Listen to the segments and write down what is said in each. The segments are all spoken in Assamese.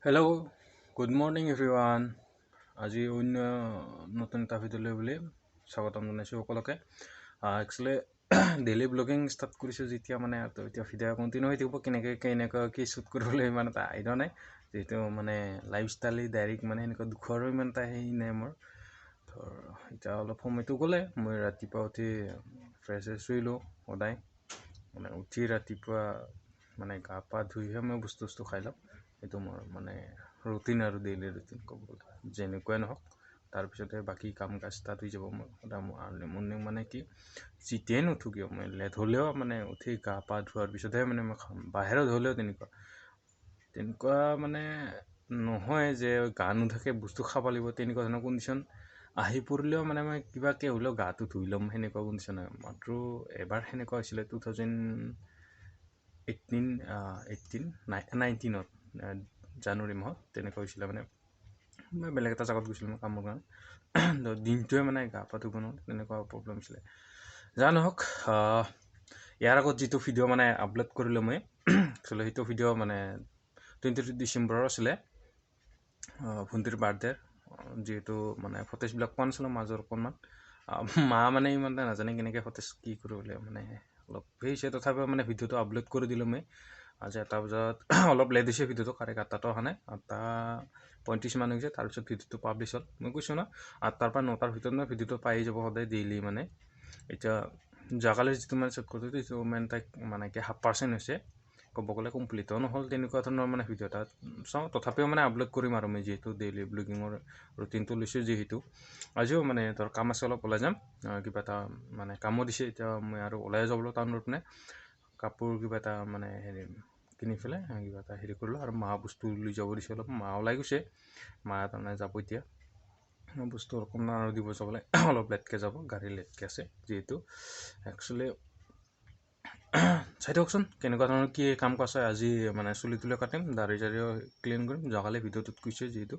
Hello' good morning everyone. আজি অন্য নতুন এটা ভিডিঅ'লৈ বুলি স্বাগতম জনাইছোঁ সকলোকে। একচুৱেলি ডেইলি ব্লগিং ষ্টাৰ্ট কৰিছোঁ যেতিয়া মানে এতিয়া ভিডিঅ' কণ্টিনিউ হৈ থাকিব। কেনেকৈ কি শ্বুট কৰিবলৈ ইমান এটা আইডিয়া নাই, যিহেতু মানে লাইফ ষ্টাইল ডাইৰেক্ট মানে এনেকুৱা দুখৰো ইমান এটা হেৰি নাই মোৰ। ধৰ এতিয়া অলপ সময়টো গ'লে মই ৰাতিপুৱা উঠি ফ্ৰেছ হৈ লওঁ সদায়, মানে উঠি ৰাতিপুৱা মানে গা পা ধুইহে মই বস্তু খাই লওঁ। এইটো মোৰ মানে ৰুটিন আৰু ডেইলি ৰুটিন ক'ব গ'লে যেনেকুৱাই নহওক। তাৰপিছতে বাকী কাম কাজ ষ্টাৰ্ট হৈ যাব। মই সদায় আৰ্লি মৰ্ণিং মানে কি যেতিয়াই নুঠো কিয় মই লেট হ'লেও মানে উঠি গা পা ধোৱাৰ পিছতহে মানে মই খাম। বাহিৰত হ'লেও তেনেকুৱা মানে নহয় যে গা নুধুৱাকৈ বস্তু খাব লাগিব, তেনেকুৱা ধৰণৰ কণ্ডিশ্যন আহি পৰিলেও মানে মই কিবাকৈ হ'লেও গাটো ধুই ল'ম, সেনেকুৱা কণ্ডিশ্যন হয়। মাত্ৰ এবাৰ সেনেকুৱা হৈছিলে 2019 জানুৱাৰী মাহত তেনেকুৱা হৈছিলে। মানে মই বেলেগ এটা জেগাত গৈছিলোঁ মই কামৰ কাৰণে, দিনটোৱে মানে গা পা ধুব নোৱাৰোঁ, তেনেকুৱা প্ৰব্লেম হৈছিলে। যা নহওক, ইয়াৰ আগত যিটো ভিডিঅ' মানে আপলোড কৰিলোঁ মই একচুৱেলি সেইটো ভিডিঅ' মানে 22 ডিচেম্বৰৰ আছিলে, ভণ্টিৰ বাৰ্থডেৰ। যিহেতু মানে ফটেজবিলাক পোৱা নাছিলোঁ মাজৰ অকণমান, মা মানে ইমান এটা নাজানে কেনেকৈ ফটেজ কি কৰিবলৈ, মানে অলপ হৈছে। তথাপিও মানে ভিডিঅ'টো আপলোড কৰি দিলোঁ মই আজি 8টা বজাত। অলপ লেট হৈছে ভিডিঅ'টো, 8টাতো অহা নাই, 8:35 মান হৈছে। তাৰপিছত ভিডিঅ'টো পাব্লিছ হ'ল। মই কৈছোঁ ন 8টাৰ পৰা 9টাৰ ভিতৰত মই ভিডিঅ'টো পাই যাব সদায় ডেইলি। মানে এতিয়া যোৱাকালি যিটো মানে শ্বুট কৰিছোঁ সেইটো মানে তাইক মানে কি 1/2% হৈছে, ক'ব গ'লে কমপ্লিটো নহ'ল। তেনেকুৱা ধৰণৰ মানে ভিডিঅ' এটা চাওঁ, তথাপিও মানে আপলোড কৰিম আৰু মই যিহেতু ডেইলি ব্লগিঙৰ ৰুটিনটো লৈছোঁ। যিহেতু আজিও মানে ধৰ কাম আছে, অলপ ওলাই যাম, কিবা এটা মানে কামো দিছে। এতিয়া মই আৰু ওলাই যাবলৈ টাউনৰ পিনে কাপোৰ কিবা এটা মানে হেৰি কিনি পেলাই কিবা এটা হেৰি কৰিলোঁ। আৰু মা বস্তু লৈ যাব দিছে অলপ, মা ওলাই গৈছে, মা তাৰমানে যাব এতিয়া বস্তু অকণমান আৰু দিব যাবলৈ। অলপ লেটকৈ যাব, গাড়ী লেটকৈ আছে যিহেতু। একচুৱেলি চাই দিয়কচোন কেনেকুৱা ধৰণৰ কি কাম কাজ হয়। আজি মানে চুলি তুলি কাটিম, দাড়ি চাড়িও ক্লিন কৰিম। যোৱাকালি ভিডিঅ'টোত কৈছে যিহেতু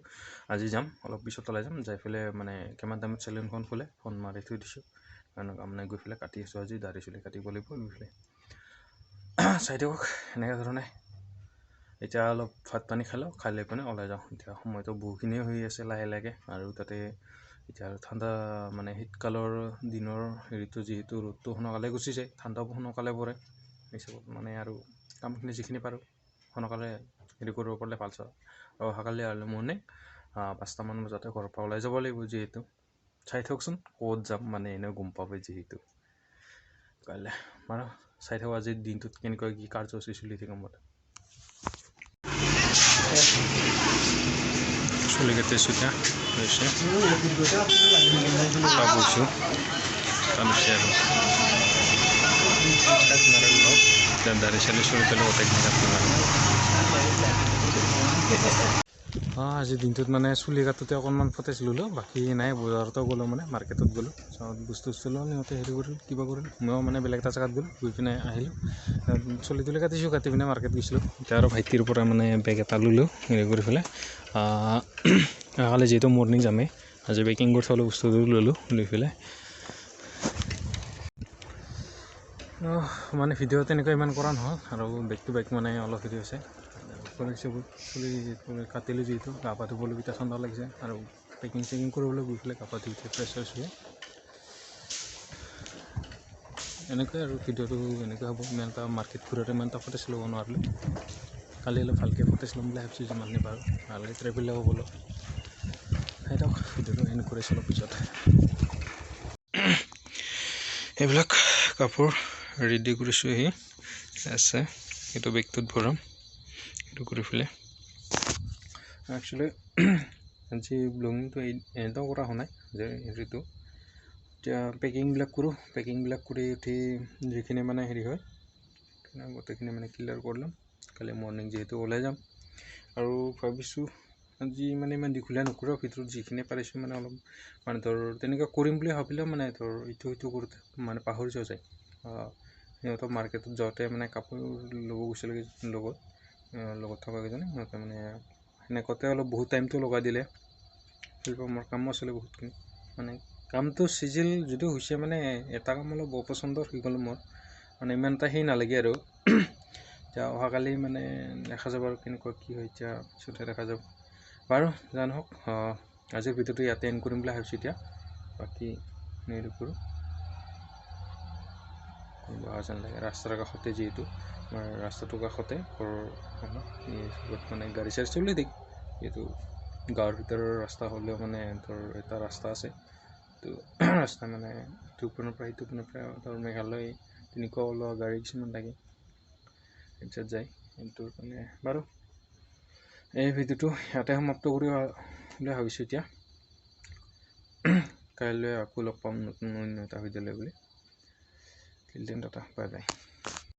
আজি যাম, অলপ পিছত ওলাই যাম, যাই পেলাই মানে কিমান টাইমত চেলুনখন খোলে ফোন মাৰি থৈ দিছোঁ। মানে গৈ পেলাই কাটি আছোঁ, আজি দাড়ি চুলি কাটিব লাগিব গৈ পেলাই। চাই দিয়ক এনেকুৱা ধৰণে। এতিয়া অলপ ভাত পানী খালোঁ, খাই লৈ পিনে ওলাই যাওঁ। এতিয়া সময়টো বহুখিনিয়ে হৈ আছে লাহে লাহে, আৰু তাতে এতিয়া আৰু ঠাণ্ডা মানে শীতকালৰ দিনৰ হেৰিটো যিহেতু ৰ'দটো সোনকালে গুচি যায়, ঠাণ্ডাও সোনকালে পৰে। হিচাপত মানে আৰু কামখিনি যিখিনি পাৰোঁ সোনকালে হেৰি কৰিব পাৰিলে ভাল চাওঁ। আৰু অহাকালি আৰ্লি মৰ্ণিং 5টামান বজাতে ঘৰৰ পৰা ওলাই যাব লাগিব। যিহেতু চাই থকচোন ক'ত যাম, মানে এনেও গম পাব যিহেতু কাইলৈ বাৰু। চাই থাকোঁ আজিৰ দিনটোত কেনেকৈ কি কাৰ্যসূচী চলি থাকে মোৰ। চুলি কাটিছোঁ এতিয়া হৈছে গৈছোঁ কাটিছে আৰু দাড়ি চালি চুলি পেলাই গোটেইখিনি কাটিম আৰু। আজিৰ দিনটোত মানে চুলি কাটোতে অকণমান ফটেজ ল'লোঁ, বাকী নাই। বজাৰতো গ'লোঁ, মানে মাৰ্কেটত গ'লোঁ, বস্তু ল'লোঁ, সিহঁতে হেৰি কৰিলোঁ, কিবা কৰিলোঁ। ময়ো মানে বেলেগ এটা জেগাত গ'লোঁ, গৈ পিনে আহিলোঁ, চুলি তুলি কাটিছোঁ, কাটি পিনে মাৰ্কেট গৈছিলোঁ। এতিয়া আৰু ভাইটিৰ পৰা মানে বেগ এটা ল'লোঁ হেৰি কৰি পেলাই। কালি যিহেতু মৰ্ণিং যামেই, আজি পেকিং কৰি থ'লোঁ, বস্তুটো ল'লোঁ, লৈ পেলাই মানে ভিডিঅ' তেনেকৈ ইমান কৰা নহ'ল। আৰু বেক টু বেক মানে অলপ হেৰি হৈছে কৰিছোঁ। চুলি কাটিলোঁ যিহেতু গা পা ধুবলৈ এতিয়া ঠাণ্ডা লাগিছে, আৰু পেকিং চেকিং কৰিবলৈ গৈ পেলাই গা পা ধুই ফ্ৰেছ হৈছোঁ। এনেকুৱাই আৰু ভিডিঅ'টো এনেকুৱা হ'ব। ইমান এটা মাৰ্কেট ঘূৰোঁতে ইমান এটা ফটেজ ল'ব নোৱাৰিলোঁ। কালি অলপ ভালকৈ ফটেজ ল'ম বুলি ভাবিছোঁ, যিমানখিনি পাৰোঁ। ভালকৈ ট্ৰেভেলো হ'ব। সেই দিয়ক ভিডিঅ'টো এণ্ড কৰিছোঁ অলপ পিছত। এইবিলাক কাপোৰ ৰেডি কৰিছোঁ, আহি আছে, সেইটো বেগটোত ভৰাম, সেইটো কৰি পেলাই। একচুৱেলি আজি ব্লগিংটো এনেও কৰা হোৱা নাই যে হেৰিটো। এতিয়া পেকিংবিলাক কৰোঁ, পেকিংবিলাক কৰি উঠি যিখিনি মানে হেৰি হয় গোটেইখিনি মানে ক্লিয়াৰ কৰি ল'ম। কালি মৰ্ণিং যিহেতু ওলাই যাম, আৰু ভাবিছোঁ আজি মানে ইমান দীঘলীয়া নকৰোঁ, ভিতৰত যিখিনি পাৰিছোঁ মানে অলপ মানে ধৰ তেনেকুৱা কৰিম বুলি ভাবিলেও মানে ধৰ ইটো কৰোঁতে মানে পাহৰি যোৱা যায়। সিহঁতক মাৰ্কেটত যাওঁতে মানে কাপোৰ ল'ব গৈছিলে লগত থকা কেইজনে, সিহঁতে মানে সেনেকুৱাতে অলপ বহুত টাইমটো লগাই দিলে। মোৰ কামো আছিলে বহুতখিনি, মানে কামটো চিজিল যদিও হৈছে, মানে এটা কাম অলপ অপচন্দৰ হৈ গ'ল মোৰ, মানে ইমান এটা সেই নালাগে আৰু। এতিয়া অহাকালি মানে দেখা যাব আৰু কেনেকুৱা কি হয়, এতিয়া পিছতে দেখা যাব বাৰু। যা নহওক, আজিৰ ভিডিঅ'টো ইয়াতে এণ্ড কৰিম বুলি ভাবিছোঁ। এতিয়া বাকী হেৰি কৰোঁ, কোনোবা অহা যেন লাগে ৰাস্তাৰ কাষতে, যিহেতু আমাৰ ৰাস্তাটোৰ কাষতে ঘৰৰ মানে গাড়ী চাড়ী চলি দিম, যিহেতু গাঁৱৰ ভিতৰৰ ৰাস্তা হ'লেও মানে ধৰ এটা ৰাস্তা আছে, তো ৰাস্তা মানে ইটো পিনৰ পৰা সিটো পিনৰ পৰা ধৰ মেঘালয় তেনেকুৱা ওলোৱা গাড়ী কিছুমান থাকে, তাৰপিছত যায় সেইটোৰ কাৰণে। বাৰু এই ভিডিঅ'টো ইয়াতে সমাপ্ত কৰি বুলি ভাবিছোঁ। এতিয়া কাইলৈ আকৌ লগ পাম নতুন অন্য এটা ভিডিঅ' লৈ বুলি। Till then Tata, bye bye.